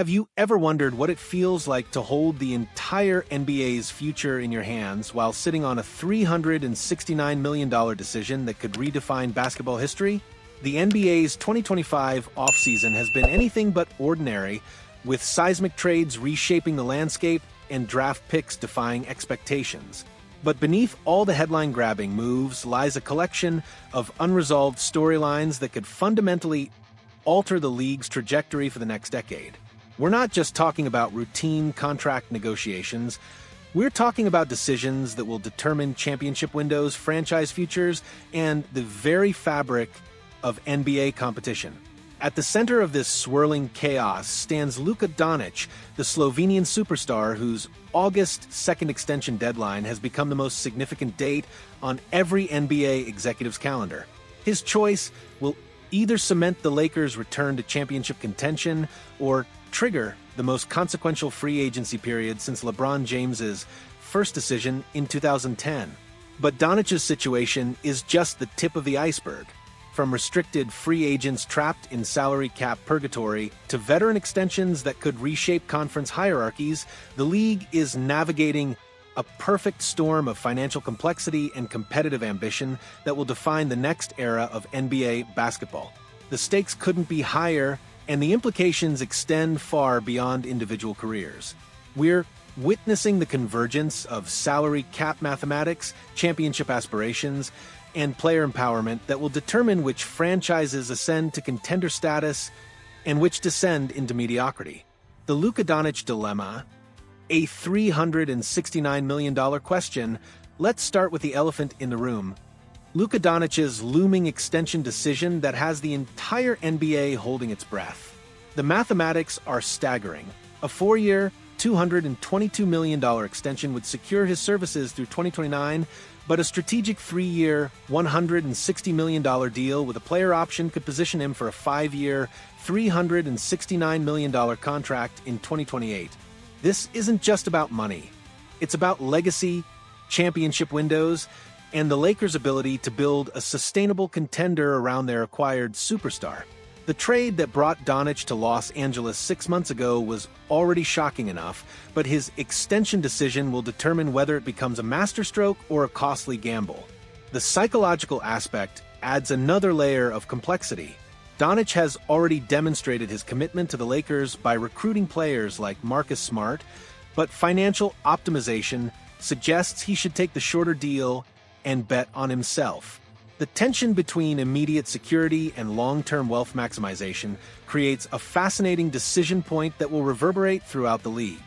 Have you ever wondered what it feels like to hold the entire NBA's future in your hands while sitting on a $369 million decision that could redefine basketball history? The NBA's 2025 offseason has been anything but ordinary, with seismic trades reshaping the landscape and draft picks defying expectations. But beneath all the headline-grabbing moves lies a collection of unresolved storylines that could fundamentally alter the league's trajectory for the next decade. We're not just talking about routine contract negotiations. We're talking about decisions that will determine championship windows, franchise futures, and the very fabric of NBA competition. At the center of this swirling chaos stands Luka Doncic, the Slovenian superstar whose August 2nd extension deadline has become the most significant date on every NBA executive's calendar. His choice will either cement the Lakers' return to championship contention or trigger the most consequential free agency period since LeBron James's first decision in 2010. But Doncic's situation is just the tip of the iceberg. From restricted free agents trapped in salary cap purgatory to veteran extensions that could reshape conference hierarchies, the league is navigating a perfect storm of financial complexity and competitive ambition that will define the next era of NBA basketball. The stakes couldn't be higher, and the implications extend far beyond individual careers. We're witnessing the convergence of salary cap mathematics, championship aspirations, and player empowerment that will determine which franchises ascend to contender status and which descend into mediocrity. The Luka Doncic dilemma, a $369 million question. Let's start with the elephant in the room. Luka Doncic's looming extension decision that has the entire NBA holding its breath. The mathematics are staggering. A 4-year, $222 million extension would secure his services through 2029, but a strategic 3-year, $160 million deal with a player option could position him for a 5-year, $369 million contract in 2028. This isn't just about money. It's about legacy, championship windows, and the Lakers' ability to build a sustainable contender around their acquired superstar. The trade that brought Doncic to Los Angeles 6 months ago was already shocking enough, but his extension decision will determine whether it becomes a masterstroke or a costly gamble. The psychological aspect adds another layer of complexity. Doncic has already demonstrated his commitment to the Lakers by recruiting players like Marcus Smart, but financial optimization suggests he should take the shorter deal and bet on himself. The tension between immediate security and long-term wealth maximization creates a fascinating decision point that will reverberate throughout the league.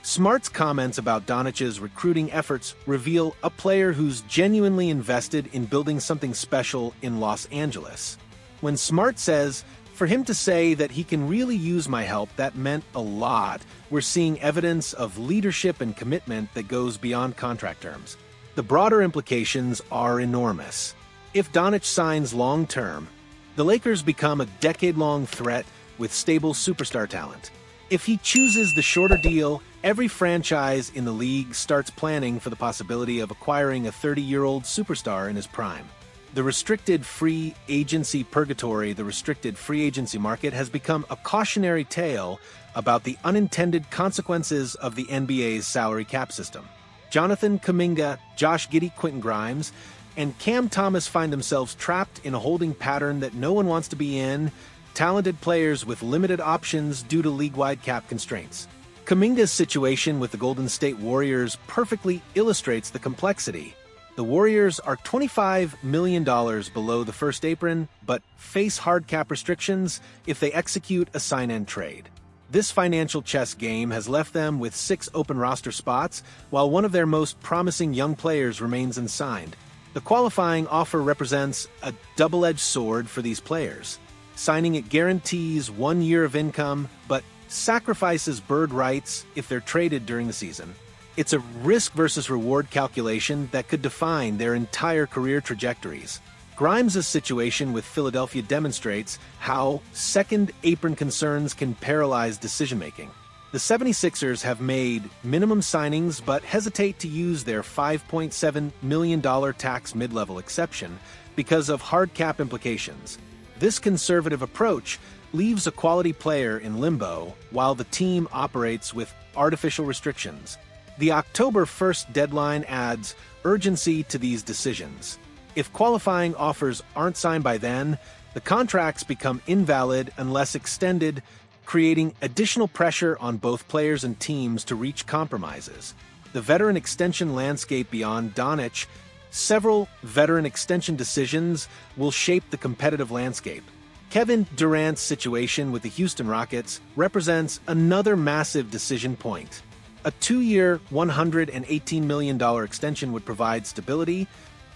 Smart's comments about Doncic's recruiting efforts reveal a player who's genuinely invested in building something special in Los Angeles. When Smart says, "For him to say that he can really use my help, that meant a lot," we're seeing evidence of leadership and commitment that goes beyond contract terms. The broader implications are enormous. If Doncic signs long-term, the Lakers become a decade-long threat with stable superstar talent. If he chooses the shorter deal, every franchise in the league starts planning for the possibility of acquiring a 30-year-old superstar in his prime. The restricted free agency purgatory, the restricted free agency market, has become a cautionary tale about the unintended consequences of the NBA's salary cap system. Jonathan Kuminga, Josh Giddey, Quentin Grimes, and Cam Thomas find themselves trapped in a holding pattern that no one wants to be in, talented players with limited options due to league-wide cap constraints. Kuminga's situation with the Golden State Warriors perfectly illustrates the complexity. The Warriors are $25 million below the first apron, but face hard cap restrictions if they execute a sign-and trade. This financial chess game has left them with 6 open roster spots, while one of their most promising young players remains unsigned. The qualifying offer represents a double-edged sword for these players. Signing it guarantees 1 year of income, but sacrifices bird rights if they're traded during the season. It's a risk versus reward calculation that could define their entire career trajectories. Grimes' situation with Philadelphia demonstrates how second-apron concerns can paralyze decision-making. The 76ers have made minimum signings but hesitate to use their $5.7 million tax mid-level exception because of hard cap implications. This conservative approach leaves a quality player in limbo while the team operates with artificial restrictions. The October 1st deadline adds urgency to these decisions. If qualifying offers aren't signed by then, the contracts become invalid unless extended, creating additional pressure on both players and teams to reach compromises. The veteran extension landscape beyond Doncic, several veteran extension decisions will shape the competitive landscape. Kevin Durant's situation with the Houston Rockets represents another massive decision point. A 2-year, $118 million extension would provide stability,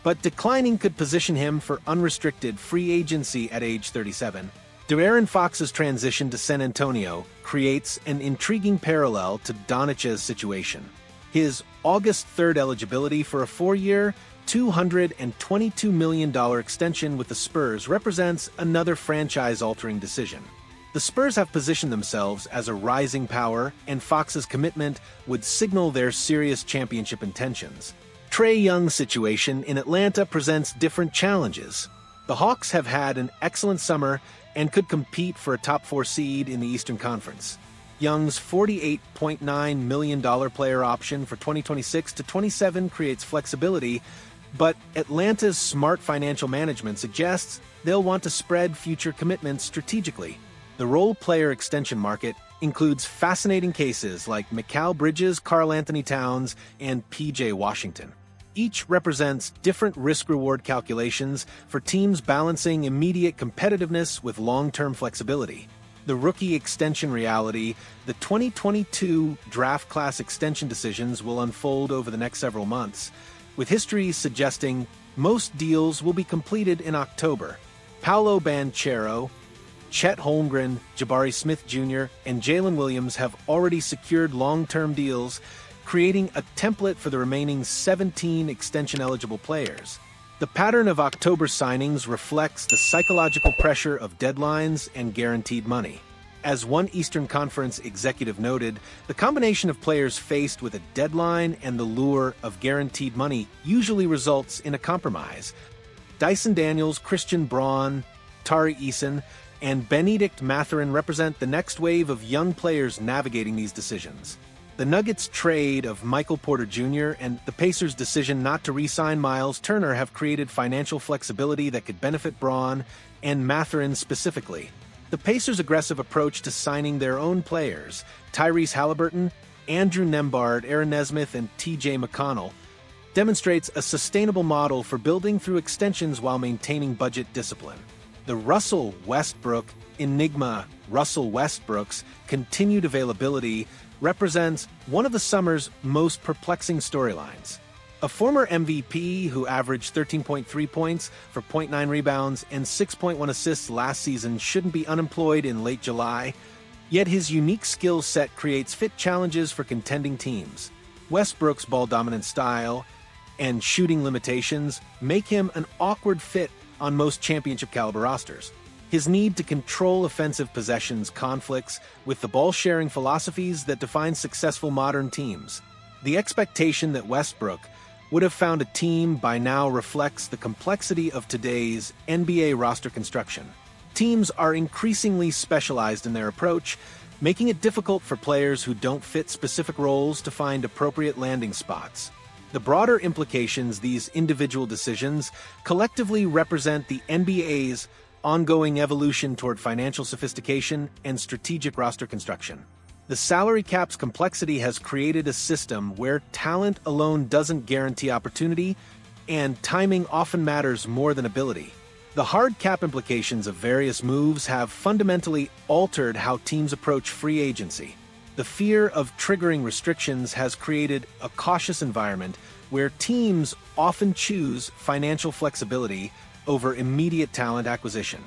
but declining could position him for unrestricted free agency at age 37. De'Aaron Fox's transition to San Antonio creates an intriguing parallel to Doncic's situation. His August 3rd eligibility for a 4-year, $222 million extension with the Spurs represents another franchise-altering decision. The Spurs have positioned themselves as a rising power, and Fox's commitment would signal their serious championship intentions. Trae Young's situation in Atlanta presents different challenges. The Hawks have had an excellent summer and could compete for a top 4 seed in the Eastern Conference. Young's $48.9 million player option for 2026-27 creates flexibility, but Atlanta's smart financial management suggests they'll want to spread future commitments strategically. The role-player extension market includes fascinating cases like Mikal Bridges, Karl Anthony Towns, and P.J. Washington. Each represents different risk-reward calculations for teams balancing immediate competitiveness with long-term flexibility. The rookie extension reality, the 2022 draft class extension decisions will unfold over the next several months, with history suggesting most deals will be completed in October. Paolo Banchero, Chet Holmgren, Jabari Smith Jr., and Jalen Williams have already secured long-term deals, creating a template for the remaining 17 extension-eligible players. The pattern of October signings reflects the psychological pressure of deadlines and guaranteed money. As one Eastern Conference executive noted, the combination of players faced with a deadline and the lure of guaranteed money usually results in a compromise. Dyson Daniels, Christian Braun, Tari Eason, and Benedict Mathurin represent the next wave of young players navigating these decisions. The Nuggets' trade of Michael Porter Jr. and the Pacers' decision not to re-sign Miles Turner have created financial flexibility that could benefit Braun and Mathurin specifically. The Pacers' aggressive approach to signing their own players, Tyrese Halliburton, Andrew Nembhard, Aaron Nesmith, and T.J. McConnell, demonstrates a sustainable model for building through extensions while maintaining budget discipline. The Russell Westbrook enigma, Russell Westbrook's continued availability, represents one of the summer's most perplexing storylines. A former MVP who averaged 13.3 points for 0.9 rebounds and 6.1 assists last season shouldn't be unemployed in late July, yet his unique skill set creates fit challenges for contending teams. Westbrook's ball-dominant style and shooting limitations make him an awkward fit on most championship-caliber rosters. His need to control offensive possessions conflicts with the ball-sharing philosophies that define successful modern teams. The expectation that Westbrook would have found a team by now reflects the complexity of today's NBA roster construction. Teams are increasingly specialized in their approach, making it difficult for players who don't fit specific roles to find appropriate landing spots. The broader implications these individual decisions collectively represent the NBA's ongoing evolution toward financial sophistication and strategic roster construction. The salary cap's complexity has created a system where talent alone doesn't guarantee opportunity, and timing often matters more than ability. The hard cap implications of various moves have fundamentally altered how teams approach free agency. The fear of triggering restrictions has created a cautious environment where teams often choose financial flexibility over immediate talent acquisition.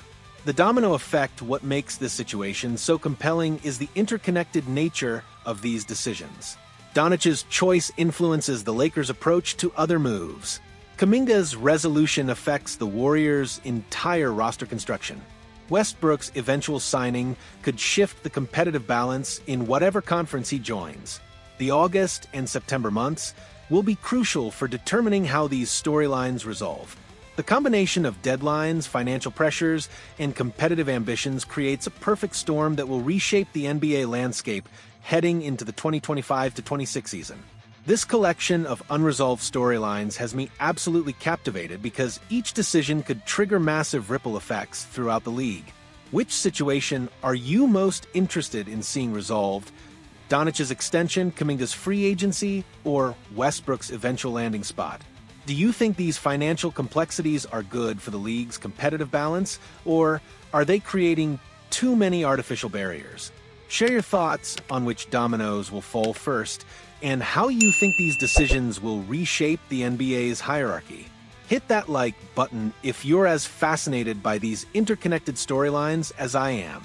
The domino effect, what makes this situation so compelling, is the interconnected nature of these decisions. Doncic's choice influences the Lakers' approach to other moves. Kuminga's resolution affects the Warriors' entire roster construction. Westbrook's eventual signing could shift the competitive balance in whatever conference he joins. The August and September months will be crucial for determining how these storylines resolve. The combination of deadlines, financial pressures, and competitive ambitions creates a perfect storm that will reshape the NBA landscape heading into the 2025-26 season. This collection of unresolved storylines has me absolutely captivated because each decision could trigger massive ripple effects throughout the league. Which situation are you most interested in seeing resolved? Doncic's extension, Kuminga's free agency, or Westbrook's eventual landing spot? Do you think these financial complexities are good for the league's competitive balance, or are they creating too many artificial barriers? Share your thoughts on which dominoes will fall first, and how you think these decisions will reshape the NBA's hierarchy. Hit that like button if you're as fascinated by these interconnected storylines as I am.